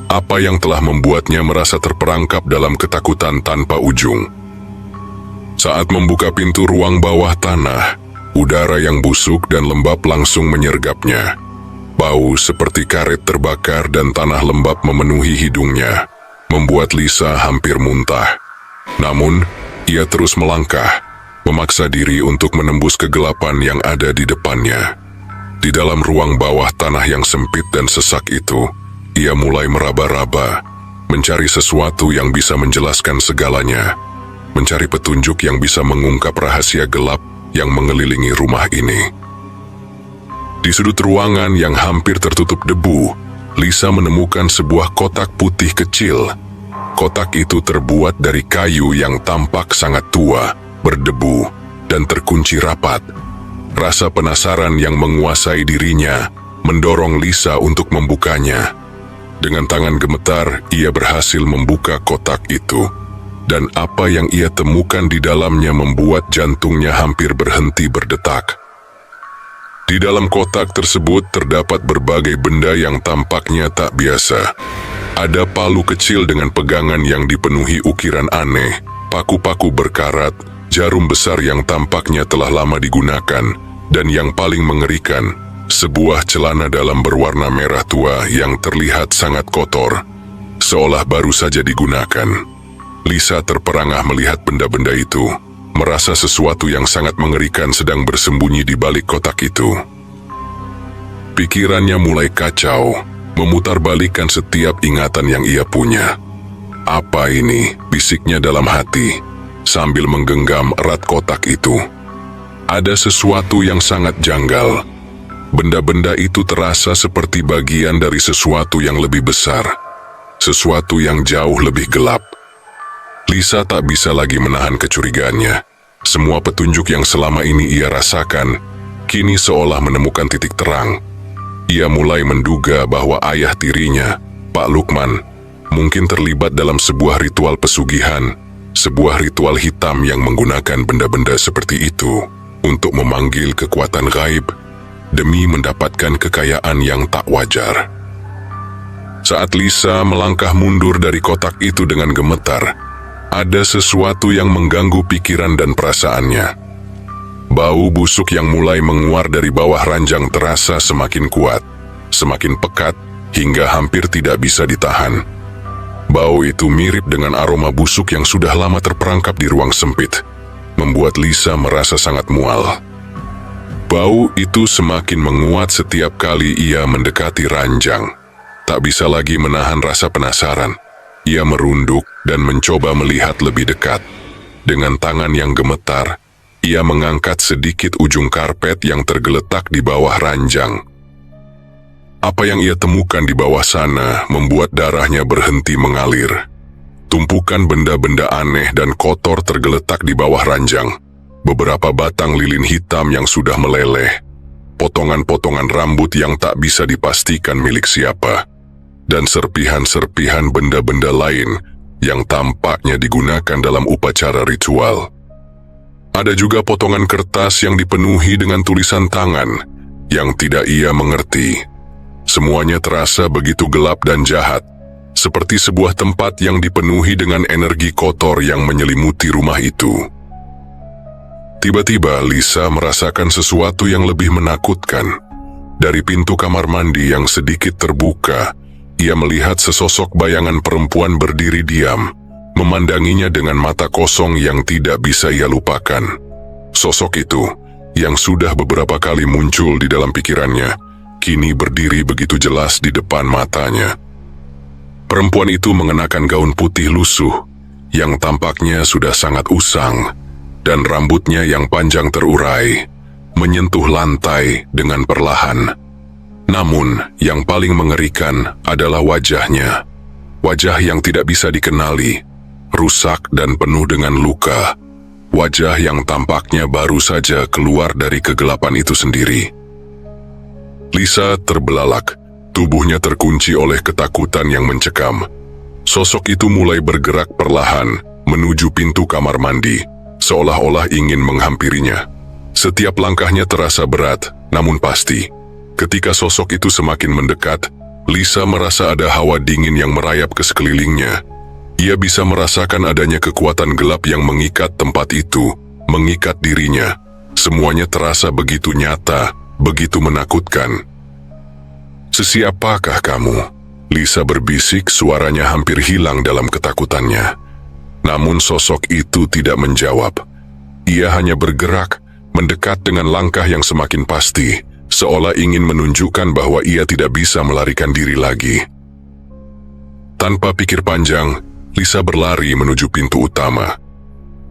Apa yang telah membuatnya merasa terperangkap dalam ketakutan tanpa ujung? Saat membuka pintu ruang bawah tanah, Udara yang busuk dan lembab langsung menyergapnya. Bau seperti karet terbakar dan tanah lembab memenuhi hidungnya, membuat Lisa hampir muntah. Namun, ia terus melangkah, memaksa diri untuk menembus kegelapan yang ada di depannya. Di dalam ruang bawah tanah yang sempit dan sesak itu, ia mulai meraba-raba, mencari sesuatu yang bisa menjelaskan segalanya, mencari petunjuk yang bisa mengungkap rahasia gelap yang mengelilingi rumah ini. Di sudut ruangan yang hampir tertutup debu, Lisa menemukan sebuah kotak putih kecil. Kotak itu terbuat dari kayu yang tampak sangat tua, berdebu, dan terkunci rapat. Rasa penasaran yang menguasai dirinya mendorong Lisa untuk membukanya. Dengan tangan gemetar, ia berhasil membuka kotak itu. Dan apa yang ia temukan di dalamnya membuat jantungnya hampir berhenti berdetak. Di dalam kotak tersebut terdapat berbagai benda yang tampaknya tak biasa. Ada palu kecil dengan pegangan yang dipenuhi ukiran aneh, paku-paku berkarat, jarum besar yang tampaknya telah lama digunakan, dan yang paling mengerikan, sebuah celana dalam berwarna merah tua yang terlihat sangat kotor, seolah baru saja digunakan. Lisa terperangah melihat benda-benda itu, merasa sesuatu yang sangat mengerikan sedang bersembunyi di balik kotak itu. Pikirannya mulai kacau, memutarbalikkan setiap ingatan yang ia punya. Apa ini? Bisiknya dalam hati, sambil menggenggam erat kotak itu. Ada sesuatu yang sangat janggal. Benda-benda itu terasa seperti bagian dari sesuatu yang lebih besar, sesuatu yang jauh lebih gelap. Lisa tak bisa lagi menahan kecurigaannya. Semua petunjuk yang selama ini ia rasakan, kini seolah menemukan titik terang. Ia mulai menduga bahwa ayah tirinya, Pak Lukman, mungkin terlibat dalam sebuah ritual pesugihan, sebuah ritual hitam yang menggunakan benda-benda seperti itu untuk memanggil kekuatan gaib demi mendapatkan kekayaan yang tak wajar. Saat Lisa melangkah mundur dari kotak itu dengan gemetar, ada sesuatu yang mengganggu pikiran dan perasaannya. Bau busuk yang mulai menguar dari bawah ranjang terasa semakin kuat, semakin pekat, hingga hampir tidak bisa ditahan. Bau itu mirip dengan aroma busuk yang sudah lama terperangkap di ruang sempit, membuat Lisa merasa sangat mual. Bau itu semakin menguat setiap kali ia mendekati ranjang. Tak bisa lagi menahan rasa penasaran. Ia merunduk dan mencoba melihat lebih dekat. Dengan tangan yang gemetar, ia mengangkat sedikit ujung karpet yang tergeletak di bawah ranjang. Apa yang ia temukan di bawah sana membuat darahnya berhenti mengalir. Tumpukan benda-benda aneh dan kotor tergeletak di bawah ranjang. Beberapa batang lilin hitam yang sudah meleleh. Potongan-potongan rambut yang tak bisa dipastikan milik siapa. Dan serpihan-serpihan benda-benda lain yang tampaknya digunakan dalam upacara ritual. Ada juga potongan kertas yang dipenuhi dengan tulisan tangan yang tidak ia mengerti. Semuanya terasa begitu gelap dan jahat, seperti sebuah tempat yang dipenuhi dengan energi kotor yang menyelimuti rumah itu. Tiba-tiba Lisa merasakan sesuatu yang lebih menakutkan. Dari pintu kamar mandi yang sedikit terbuka, ia melihat sesosok bayangan perempuan berdiri diam, memandanginya dengan mata kosong yang tidak bisa ia lupakan. Sosok itu, yang sudah beberapa kali muncul di dalam pikirannya, kini berdiri begitu jelas di depan matanya. Perempuan itu mengenakan gaun putih lusuh, yang tampaknya sudah sangat usang, dan rambutnya yang panjang terurai, menyentuh lantai dengan perlahan. Namun, yang paling mengerikan adalah wajahnya. Wajah yang tidak bisa dikenali, rusak dan penuh dengan luka. Wajah yang tampaknya baru saja keluar dari kegelapan itu sendiri. Lisa terbelalak, tubuhnya terkunci oleh ketakutan yang mencekam. Sosok itu mulai bergerak perlahan menuju pintu kamar mandi, seolah-olah ingin menghampirinya. Setiap langkahnya terasa berat, namun pasti. Ketika sosok itu semakin mendekat, Lisa merasa ada hawa dingin yang merayap ke sekelilingnya. Ia bisa merasakan adanya kekuatan gelap yang mengikat tempat itu, mengikat dirinya, Semuanya terasa begitu nyata, begitu menakutkan. "Sesiapakah kamu?" Lisa berbisik, suaranya hampir hilang dalam ketakutannya. Namun sosok itu tidak menjawab. Ia hanya bergerak, mendekat dengan langkah yang semakin pasti, seolah ingin menunjukkan bahwa ia tidak bisa melarikan diri lagi. Tanpa pikir panjang, Lisa berlari menuju pintu utama.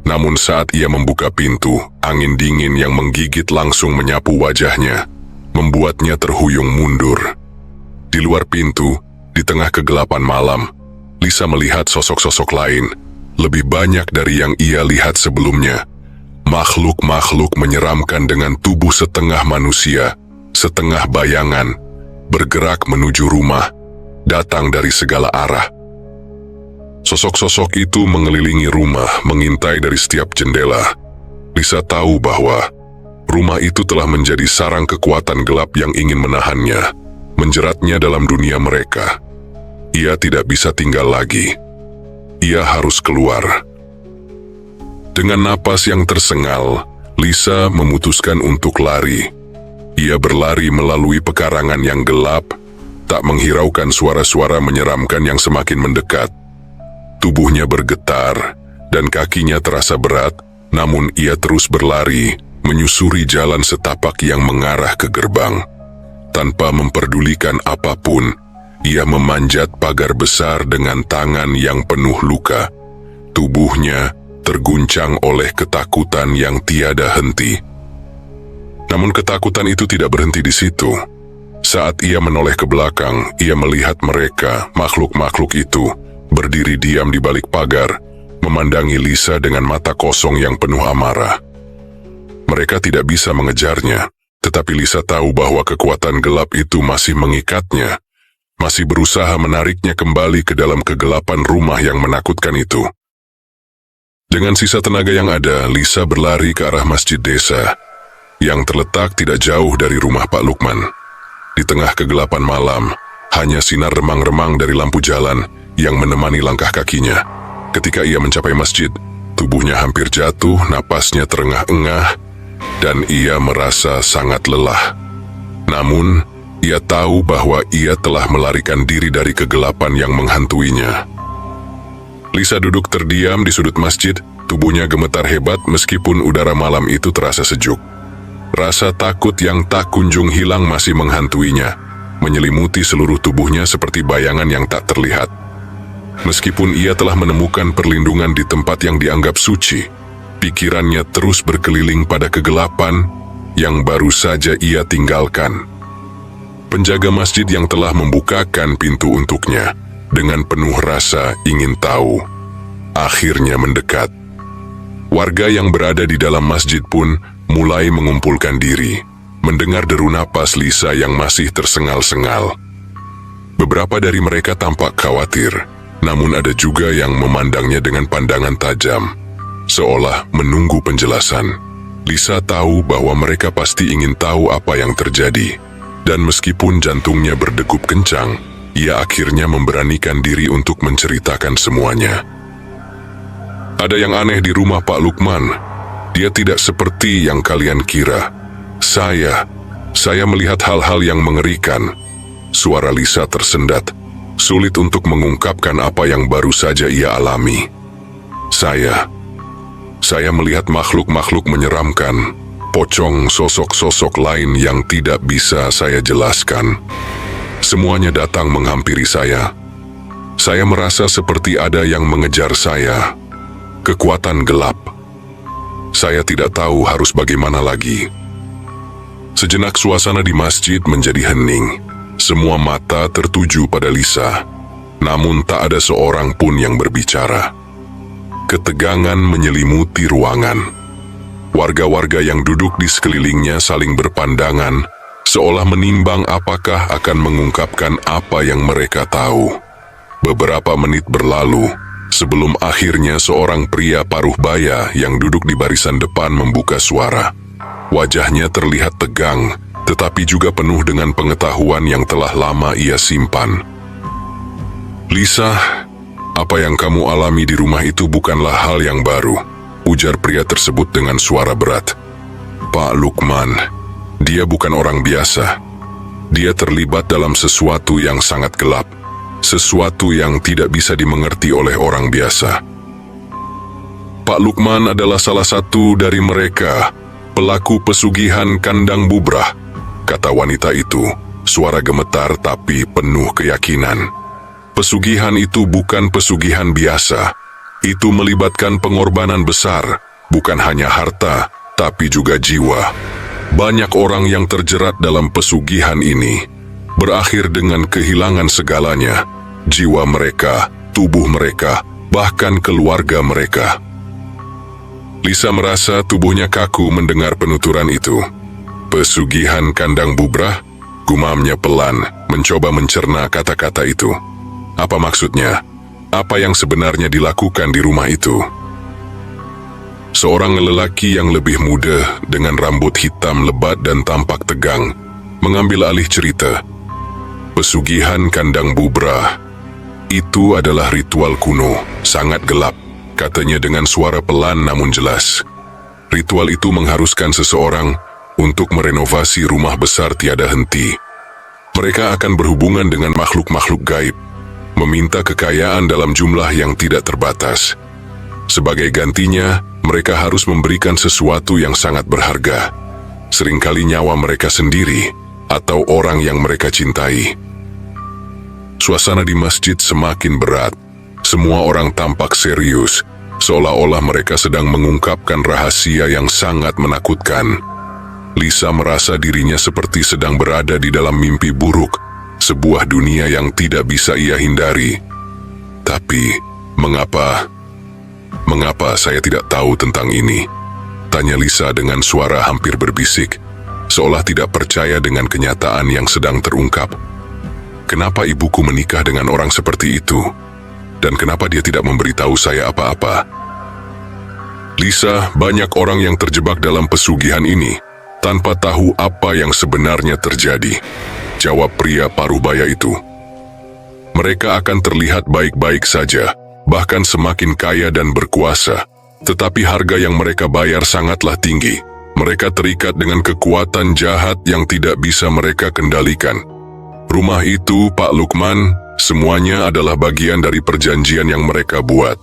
Namun saat ia membuka pintu, angin dingin yang menggigit langsung menyapu wajahnya, membuatnya terhuyung mundur. Di luar pintu, di tengah kegelapan malam, Lisa melihat sosok-sosok lain, lebih banyak dari yang ia lihat sebelumnya. Makhluk-makhluk menyeramkan dengan tubuh setengah manusia, setengah bayangan, bergerak menuju rumah, datang dari segala arah. Sosok-sosok itu mengelilingi rumah, mengintai dari setiap jendela. Lisa tahu bahwa rumah itu telah menjadi sarang kekuatan gelap yang ingin menahannya, menjeratnya dalam dunia mereka. Ia tidak bisa tinggal lagi. Ia harus keluar. Dengan napas yang tersengal, Lisa memutuskan untuk lari. Ia berlari melalui pekarangan yang gelap, tak menghiraukan suara-suara menyeramkan yang semakin mendekat. Tubuhnya bergetar, dan kakinya terasa berat, namun ia terus berlari, menyusuri jalan setapak yang mengarah ke gerbang. Tanpa memperdulikan apapun, ia memanjat pagar besar dengan tangan yang penuh luka. Tubuhnya terguncang oleh ketakutan yang tiada henti. Namun ketakutan itu tidak berhenti di situ. Saat ia menoleh ke belakang, ia melihat mereka, makhluk-makhluk itu, berdiri diam di balik pagar, memandangi Lisa dengan mata kosong yang penuh amarah. Mereka tidak bisa mengejarnya, tetapi Lisa tahu bahwa kekuatan gelap itu masih mengikatnya, masih berusaha menariknya kembali ke dalam kegelapan rumah yang menakutkan itu. Dengan sisa tenaga yang ada, Lisa berlari ke arah masjid desa, yang terletak tidak jauh dari rumah Pak Lukman. Di tengah kegelapan malam, hanya sinar remang-remang dari lampu jalan yang menemani langkah kakinya. Ketika ia mencapai masjid, tubuhnya hampir jatuh, napasnya terengah-engah, dan ia merasa sangat lelah. Namun, ia tahu bahwa ia telah melarikan diri dari kegelapan yang menghantuinya. Lisa duduk terdiam di sudut masjid, tubuhnya gemetar hebat meskipun udara malam itu terasa sejuk. Rasa takut yang tak kunjung hilang masih menghantuinya, menyelimuti seluruh tubuhnya seperti bayangan yang tak terlihat. Meskipun ia telah menemukan perlindungan di tempat yang dianggap suci, pikirannya terus berkeliling pada kegelapan yang baru saja ia tinggalkan. Penjaga masjid yang telah membukakan pintu untuknya, dengan penuh rasa ingin tahu, akhirnya mendekat. Warga yang berada di dalam masjid pun mulai mengumpulkan diri, mendengar deru napas Lisa yang masih tersengal-sengal. Beberapa dari mereka tampak khawatir, namun ada juga yang memandangnya dengan pandangan tajam, seolah menunggu penjelasan. Lisa tahu bahwa mereka pasti ingin tahu apa yang terjadi, dan meskipun jantungnya berdegup kencang, ia akhirnya memberanikan diri untuk menceritakan semuanya. Ada yang aneh di rumah Pak Lukman. Dia tidak seperti yang kalian kira. Saya melihat hal-hal yang mengerikan. Suara Lisa tersendat, sulit untuk mengungkapkan apa yang baru saja ia alami. Saya melihat makhluk-makhluk menyeramkan, pocong sosok-sosok lain yang tidak bisa saya jelaskan. Semuanya datang menghampiri saya. Saya merasa seperti ada yang mengejar saya. Kekuatan gelap. Saya tidak tahu harus bagaimana lagi. Sejenak suasana di masjid menjadi hening. Semua mata tertuju pada Lisa, namun tak ada seorang pun yang berbicara. Ketegangan menyelimuti ruangan. Warga-warga yang duduk di sekelilingnya saling berpandangan, seolah menimbang apakah akan mengungkapkan apa yang mereka tahu. Beberapa menit berlalu, sebelum akhirnya seorang pria paruh baya yang duduk di barisan depan membuka suara. Wajahnya terlihat tegang, tetapi juga penuh dengan pengetahuan yang telah lama ia simpan. "Lisa, apa yang kamu alami di rumah itu bukanlah hal yang baru," ujar pria tersebut dengan suara berat. Pak Lukman, dia bukan orang biasa. Dia terlibat dalam sesuatu yang sangat gelap, sesuatu yang tidak bisa dimengerti oleh orang biasa. Pak Lukman adalah salah satu dari mereka, pelaku pesugihan kandang bubrah, kata wanita itu, suara gemetar tapi penuh keyakinan. Pesugihan itu bukan pesugihan biasa. Itu melibatkan pengorbanan besar, bukan hanya harta, tapi juga jiwa. Banyak orang yang terjerat dalam pesugihan ini berakhir dengan kehilangan segalanya, jiwa mereka, tubuh mereka, bahkan keluarga mereka. Lisa merasa tubuhnya kaku mendengar penuturan itu. Pesugihan kandang bubrah, gumamnya pelan, mencoba mencerna kata-kata itu. Apa maksudnya? Apa yang sebenarnya dilakukan di rumah itu? Seorang lelaki yang lebih muda dengan rambut hitam lebat dan tampak tegang mengambil alih cerita. Pesugihan kandang bubrah itu adalah ritual kuno, sangat gelap, katanya dengan suara pelan namun jelas. Ritual itu mengharuskan seseorang untuk merenovasi rumah besar tiada henti. Mereka akan berhubungan dengan makhluk-makhluk gaib, meminta kekayaan dalam jumlah yang tidak terbatas. Sebagai gantinya, mereka harus memberikan sesuatu yang sangat berharga, seringkali nyawa mereka sendiri atau orang yang mereka cintai. Suasana di masjid semakin berat. Semua orang tampak serius, seolah-olah mereka sedang mengungkapkan rahasia yang sangat menakutkan. Lisa merasa dirinya seperti sedang berada di dalam mimpi buruk, sebuah dunia yang tidak bisa ia hindari. Tapi, mengapa saya tidak tahu tentang ini? Tanya Lisa dengan suara hampir berbisik, seolah tidak percaya dengan kenyataan yang sedang terungkap. Kenapa ibuku menikah dengan orang seperti itu? Dan kenapa dia tidak memberitahu saya apa-apa? Lisa, banyak orang yang terjebak dalam pesugihan ini, tanpa tahu apa yang sebenarnya terjadi, jawab pria paruh baya itu. Mereka akan terlihat baik-baik saja, bahkan semakin kaya dan berkuasa, tetapi harga yang mereka bayar sangatlah tinggi. Mereka terikat dengan kekuatan jahat yang tidak bisa mereka kendalikan. Rumah itu, Pak Lukman, semuanya adalah bagian dari perjanjian yang mereka buat,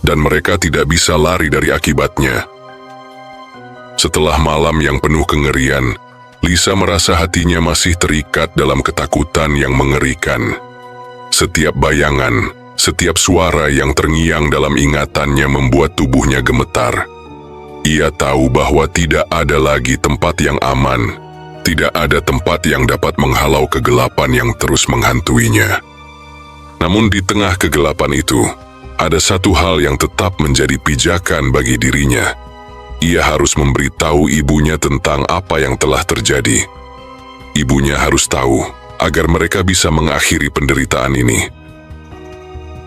dan mereka tidak bisa lari dari akibatnya. Setelah malam yang penuh kengerian, Lisa merasa hatinya masih terikat dalam ketakutan yang mengerikan. Setiap bayangan, setiap suara yang terngiang dalam ingatannya membuat tubuhnya gemetar. Ia tahu bahwa tidak ada lagi tempat yang aman, tidak ada tempat yang dapat menghalau kegelapan yang terus menghantuinya. Namun di tengah kegelapan itu, ada satu hal yang tetap menjadi pijakan bagi dirinya. Ia harus memberitahu ibunya tentang apa yang telah terjadi. Ibunya harus tahu, agar mereka bisa mengakhiri penderitaan ini.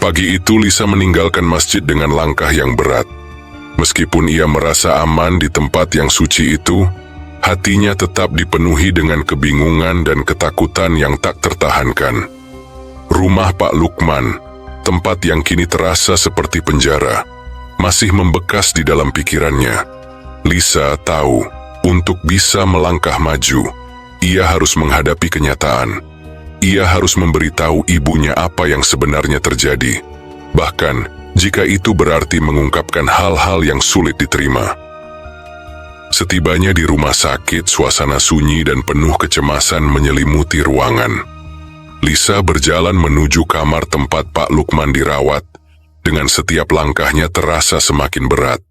Pagi itu Lisa meninggalkan masjid dengan langkah yang berat. Meskipun ia merasa aman di tempat yang suci itu, hatinya tetap dipenuhi dengan kebingungan dan ketakutan yang tak tertahankan. Rumah Pak Lukman, tempat yang kini terasa seperti penjara, masih membekas di dalam pikirannya. Lisa tahu, untuk bisa melangkah maju, ia harus menghadapi kenyataan. Ia harus memberitahu ibunya apa yang sebenarnya terjadi, bahkan jika itu berarti mengungkapkan hal-hal yang sulit diterima. Setibanya di rumah sakit, suasana sunyi dan penuh kecemasan menyelimuti ruangan. Lisa berjalan menuju kamar tempat Pak Lukman dirawat. Dengan setiap langkahnya terasa semakin berat.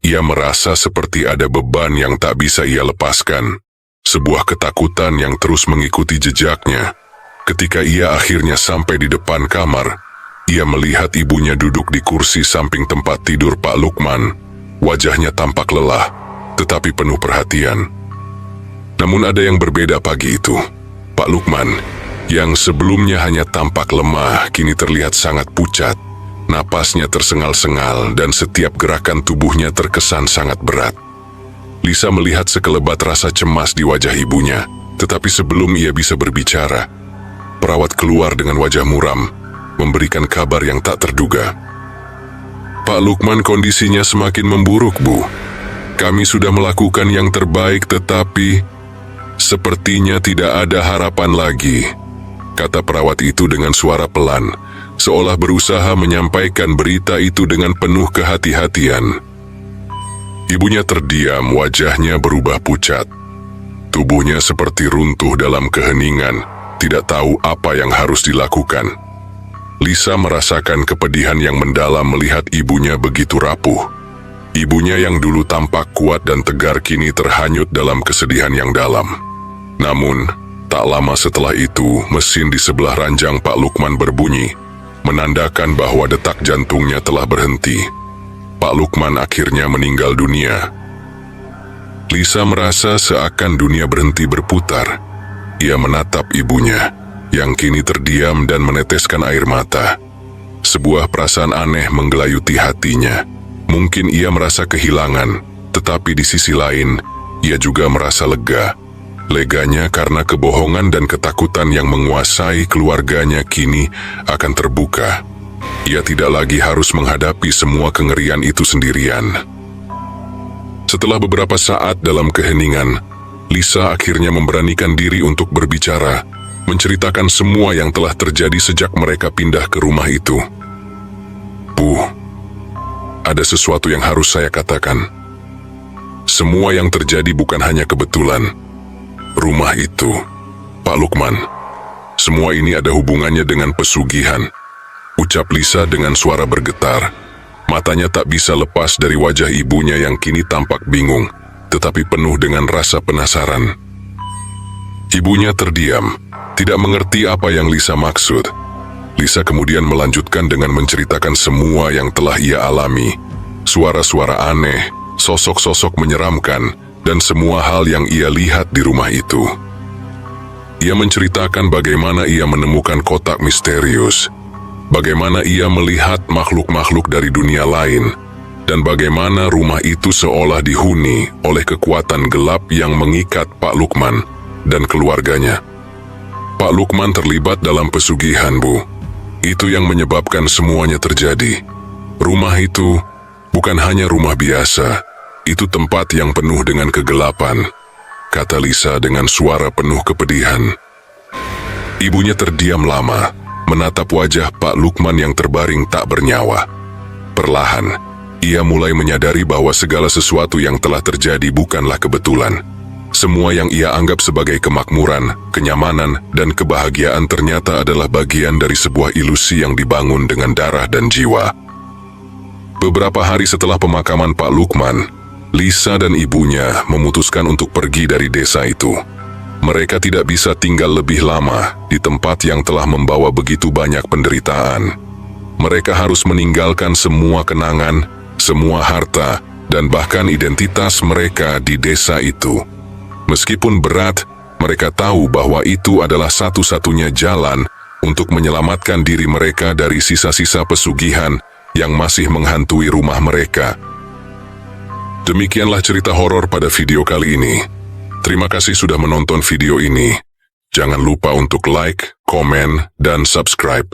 Ia merasa seperti ada beban yang tak bisa ia lepaskan. Sebuah ketakutan yang terus mengikuti jejaknya. Ketika ia akhirnya sampai di depan kamar, ia melihat ibunya duduk di kursi samping tempat tidur Pak Lukman. Wajahnya tampak lelah, tetapi penuh perhatian. Namun ada yang berbeda pagi itu. Pak Lukman, yang sebelumnya hanya tampak lemah, kini terlihat sangat pucat. Napasnya tersengal-sengal dan setiap gerakan tubuhnya terkesan sangat berat. Lisa melihat sekelebat rasa cemas di wajah ibunya, tetapi sebelum ia bisa berbicara, perawat keluar dengan wajah muram, memberikan kabar yang tak terduga. Pak Lukman kondisinya semakin memburuk, Bu. Kami sudah melakukan yang terbaik tetapi sepertinya tidak ada harapan lagi, kata perawat itu dengan suara pelan, seolah berusaha menyampaikan berita itu dengan penuh kehati-hatian. Ibunya terdiam, wajahnya berubah pucat. Tubuhnya seperti runtuh dalam keheningan, tidak tahu apa yang harus dilakukan. Lisa merasakan kepedihan yang mendalam melihat ibunya begitu rapuh. Ibunya yang dulu tampak kuat dan tegar kini terhanyut dalam kesedihan yang dalam. Namun, tak lama setelah itu, mesin di sebelah ranjang Pak Lukman berbunyi, menandakan bahwa detak jantungnya telah berhenti. Pak Lukman akhirnya meninggal dunia. Lisa merasa seakan dunia berhenti berputar. Ia menatap ibunya, yang kini terdiam dan meneteskan air mata. Sebuah perasaan aneh menggelayuti hatinya. Mungkin ia merasa kehilangan, tetapi di sisi lain, ia juga merasa lega. Leganya karena kebohongan dan ketakutan yang menguasai keluarganya kini akan terbuka. Ia tidak lagi harus menghadapi semua kengerian itu sendirian. Setelah beberapa saat dalam keheningan, Lisa akhirnya memberanikan diri untuk berbicara, menceritakan semua yang telah terjadi sejak mereka pindah ke rumah itu. Bu, ada sesuatu yang harus saya katakan. Semua yang terjadi bukan hanya kebetulan. Rumah itu, Pak Lukman, semua ini ada hubungannya dengan pesugihan, ucap Lisa dengan suara bergetar. Matanya tak bisa lepas dari wajah ibunya yang kini tampak bingung, tetapi penuh dengan rasa penasaran. Ibunya terdiam, tidak mengerti apa yang Lisa maksud. Lisa kemudian melanjutkan dengan menceritakan semua yang telah ia alami. Suara-suara aneh, sosok-sosok menyeramkan, dan semua hal yang ia lihat di rumah itu. Ia menceritakan bagaimana ia menemukan kotak misterius, bagaimana ia melihat makhluk-makhluk dari dunia lain, dan bagaimana rumah itu seolah dihuni oleh kekuatan gelap yang mengikat Pak Lukman dan keluarganya. Pak Lukman terlibat dalam pesugihan, Bu. Itu yang menyebabkan semuanya terjadi. Rumah itu bukan hanya rumah biasa, itu tempat yang penuh dengan kegelapan, kata Lisa dengan suara penuh kepedihan. Ibunya terdiam lama, menatap wajah Pak Lukman yang terbaring tak bernyawa. Perlahan, ia mulai menyadari bahwa segala sesuatu yang telah terjadi bukanlah kebetulan. Semua yang ia anggap sebagai kemakmuran, kenyamanan, dan kebahagiaan ternyata adalah bagian dari sebuah ilusi yang dibangun dengan darah dan jiwa. Beberapa hari setelah pemakaman Pak Lukman, Lisa dan ibunya memutuskan untuk pergi dari desa itu. Mereka tidak bisa tinggal lebih lama di tempat yang telah membawa begitu banyak penderitaan. Mereka harus meninggalkan semua kenangan, semua harta, dan bahkan identitas mereka di desa itu. Meskipun berat, mereka tahu bahwa itu adalah satu-satunya jalan untuk menyelamatkan diri mereka dari sisa-sisa pesugihan yang masih menghantui rumah mereka. Demikianlah cerita horor pada video kali ini. Terima kasih sudah menonton video ini. Jangan lupa untuk like, komen, dan subscribe.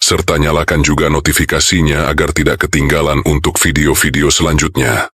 Serta nyalakan juga notifikasinya agar tidak ketinggalan untuk video-video selanjutnya.